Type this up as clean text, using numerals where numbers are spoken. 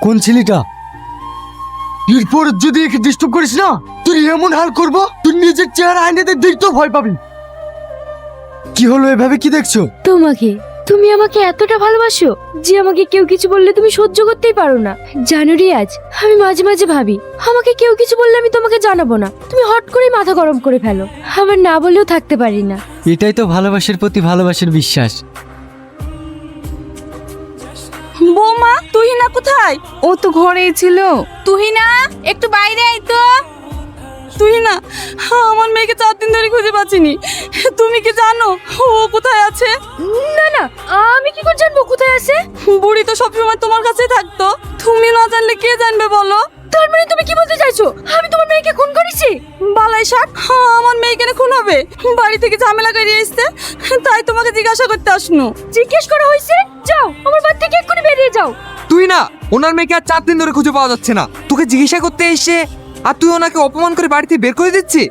কোন ছেলেটা? এরপর যদি একে ডিস্টার্ব করিস না, তুই এমন হাল করবো তুই নিজের চেহারা আইনাতে দেখতেও ভয় পাবি। কি হলো, এভাবে কি দেখছো? তোমাকে, তুমি আমাকে এতটা ভালোবাসো যে আমাকে কেউ কিছু বললে তুমি সহ্য করতেই পারো না। জানো রিয়াজ, আমি মাঝে মাঝে ভাবি আমাকে কেউ কিছু বললে আমি তোমাকে জানাবো না, তুমি হট করেই মাথা গরম করে ফেলো। আমার না বলেও থাকতে পারি না। এটাই তো ভালোবাসার প্রতি ভালোবাসার বিশ্বাস। বৌমা, তুহিনা কোথায়? ও তো ঘরেই ছিল। তুহিনা, একটু বাইরে আয় তো। তুহিনা, আমার মেয়েকে 4 দিন ধরে খুঁজে পাচ্ছিনি। তুমি কি জানো ও কোথায় আছে? না না, আমি কি করে জানবো কোথায় আছে? বুড়ি তো সবসময় তোমার কাছেই থাকতো, তুমি না জানলে কে জানবে বলো? তার মানে তুমি কি বলতে চাইছো আমি তোমার মেয়েকে খুন করেছি? বালাই শাক, আমার মেয়ে কেন খুন হবে? বাড়ি থেকে ঝামেলা করে এসছে, তাই তোমাকে জিজ্ঞাসা করতে আসনু। জিজ্ঞেস করা হয়েছে? যাও আমার বাড়ি থেকে এক্ষুনি বেরিয়ে যাও। তুই না, ওনার মেয়েকে আর 4 দিন ধরে খুঁজে পাওয়া যাচ্ছে না। তোকে জিজ্ঞাসা করতে এসে আর তুই ওনাকে অপমান করে বাড়িতে বের করে দিচ্ছিস।